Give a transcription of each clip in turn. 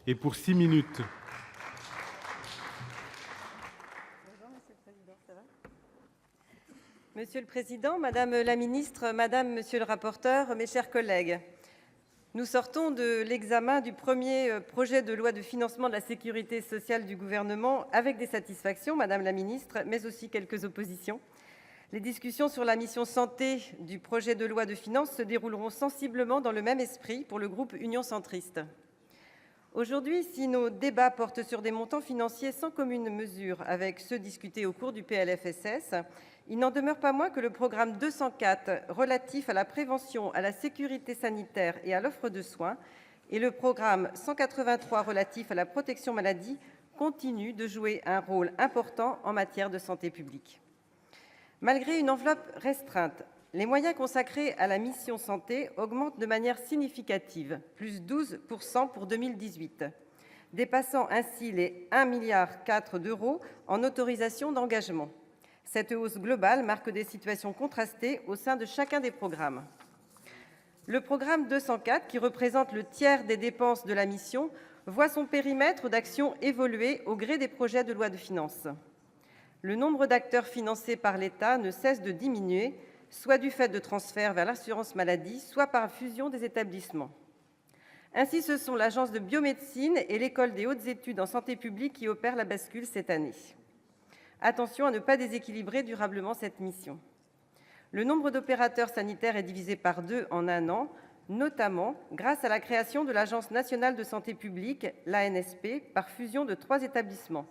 Et pour 6 minutes. Monsieur le Président, Madame la Ministre, Madame, Monsieur le rapporteur, mes chers collègues, nous sortons de l'examen du premier projet de loi de financement de la sécurité sociale du Gouvernement avec des satisfactions, Madame la Ministre, mais aussi quelques oppositions. Les discussions sur la mission santé du projet de loi de finances se dérouleront sensiblement dans le même esprit pour le groupe Union centriste. Aujourd'hui, si nos débats portent sur des montants financiers sans commune mesure avec ceux discutés au cours du PLFSS, il n'en demeure pas moins que le programme 204 relatif à la prévention, à la sécurité sanitaire et à l'offre de soins et le programme 183 relatif à la protection maladie continuent de jouer un rôle important en matière de santé publique. Malgré une enveloppe restreinte, les moyens consacrés à la mission santé augmentent de manière significative, plus 12% pour 2018, dépassant ainsi les 1,4 milliard d'euros en autorisations d'engagement. Cette hausse globale marque des situations contrastées au sein de chacun des programmes. Le programme 204, qui représente le tiers des dépenses de la mission, voit son périmètre d'action évoluer au gré des projets de loi de finances. Le nombre d'acteurs financés par l'État ne cesse de diminuer, soit du fait de transferts vers l'assurance maladie, soit par fusion des établissements. Ainsi, ce sont l'Agence de biomédecine et l'École des hautes études en santé publique qui opèrent la bascule cette année. Attention à ne pas déséquilibrer durablement cette mission. Le nombre d'opérateurs sanitaires est divisé par 2 en un an, notamment grâce à la création de l'Agence nationale de santé publique, l'ANSP, par fusion de 3 établissements.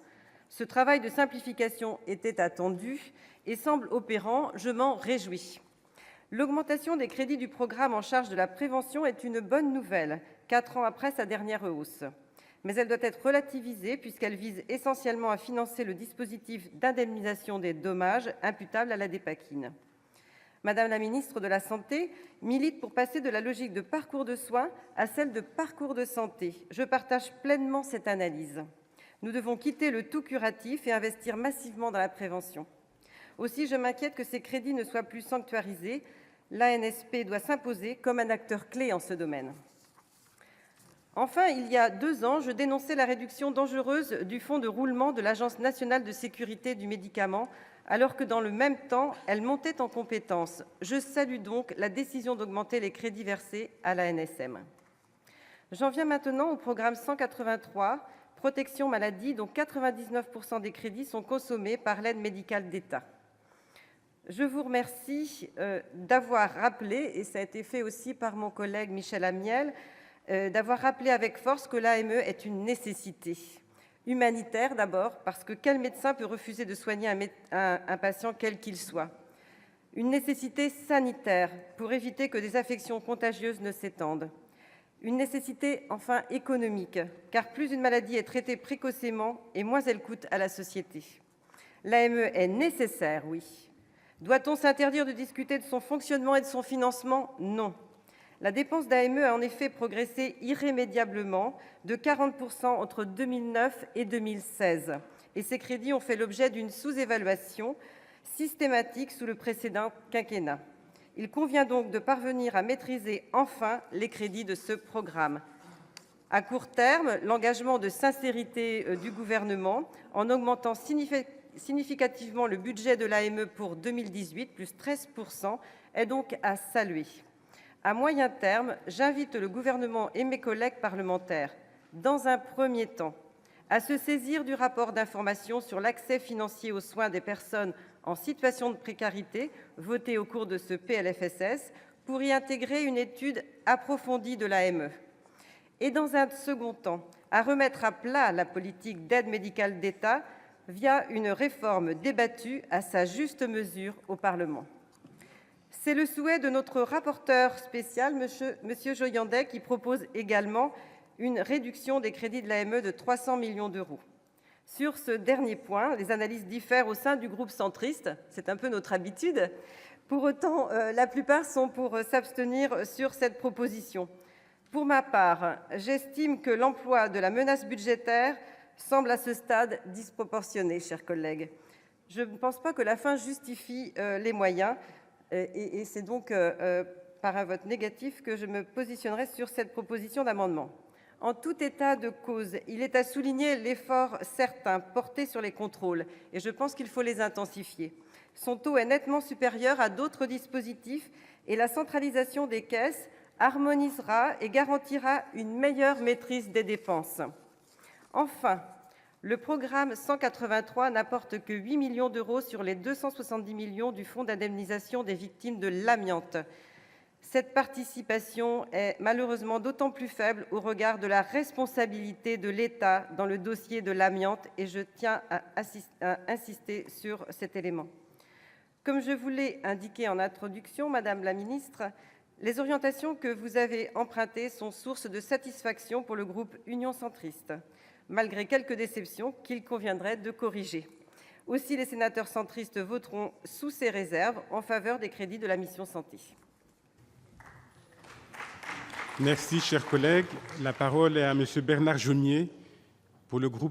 Ce travail de simplification était attendu et semble opérant, je m'en réjouis. L'augmentation des crédits du programme en charge de la prévention est une bonne nouvelle, 4 ans après sa dernière hausse. Mais elle doit être relativisée puisqu'elle vise essentiellement à financer le dispositif d'indemnisation des dommages imputables à la dépakine. Madame la ministre de la Santé milite pour passer de la logique de parcours de soins à celle de parcours de santé. Je partage pleinement cette analyse. Nous devons quitter le tout curatif et investir massivement dans la prévention. Aussi, je m'inquiète que ces crédits ne soient plus sanctuarisés. L'ANSP doit s'imposer comme un acteur clé en ce domaine. Enfin, il y a 2 ans, je dénonçais la réduction dangereuse du fonds de roulement de l'Agence nationale de sécurité du médicament, alors que dans le même temps, elle montait en compétences. Je salue donc la décision d'augmenter les crédits versés à l'ANSM. J'en viens maintenant au programme 183, Protection maladie, dont 99% des crédits sont consommés par l'aide médicale d'État. Je vous remercie d'avoir rappelé, et ça a été fait aussi par mon collègue Michel Amiel, d'avoir rappelé avec force que l'AME est une nécessité. Humanitaire d'abord, parce que quel médecin peut refuser de soigner un patient quel qu'il soit ? Une nécessité sanitaire, pour éviter que des affections contagieuses ne s'étendent. Une nécessité, enfin, économique, car plus une maladie est traitée précocement et moins elle coûte à la société. L'AME est nécessaire, oui. Doit-on s'interdire de discuter de son fonctionnement et de son financement ? Non. La dépense d'AME a en effet progressé irrémédiablement de 40% entre 2009 et 2016, et ces crédits ont fait l'objet d'une sous-évaluation systématique sous le précédent quinquennat. Il convient donc de parvenir à maîtriser enfin les crédits de ce programme. À court terme, l'engagement de sincérité du Gouvernement, en augmentant significativement le budget de l'AME pour 2018, plus 13%, est donc à saluer. À moyen terme, j'invite le Gouvernement et mes collègues parlementaires, dans un premier temps, à se saisir du rapport d'information sur l'accès financier aux soins des personnes en situation de précarité, voté au cours de ce PLFSS, pour y intégrer une étude approfondie de l'AME. Et dans un second temps, à remettre à plat la politique d'aide médicale d'État via une réforme débattue à sa juste mesure au Parlement. C'est le souhait de notre rapporteur spécial, M. Joyandet, qui propose également une réduction des crédits de l'AME de 300 millions d'euros. Sur ce dernier point, les analyses diffèrent au sein du groupe centriste, c'est un peu notre habitude. Pour autant, la plupart sont pour s'abstenir sur cette proposition. Pour ma part, j'estime que l'emploi de la menace budgétaire semble à ce stade disproportionné, chers collègues. Je ne pense pas que la fin justifie les moyens, et c'est donc par un vote négatif que je me positionnerai sur cette proposition d'amendement. En tout état de cause, il est à souligner l'effort certain porté sur les contrôles, et je pense qu'il faut les intensifier. Son taux est nettement supérieur à d'autres dispositifs, et la centralisation des caisses harmonisera et garantira une meilleure maîtrise des dépenses. Enfin, le programme 183 n'apporte que 8 millions d'euros sur les 270 millions du fonds d'indemnisation des victimes de l'amiante. Cette participation est malheureusement d'autant plus faible au regard de la responsabilité de l'État dans le dossier de l'amiante, et je tiens à insister sur cet élément. Comme je vous l'ai indiqué en introduction, Madame la ministre, les orientations que vous avez empruntées sont source de satisfaction pour le groupe Union centriste, malgré quelques déceptions qu'il conviendrait de corriger. Aussi, les sénateurs centristes voteront sous ces réserves en faveur des crédits de la mission santé. Merci, chers collègues. La parole est à Monsieur Bernard Jomier pour le groupe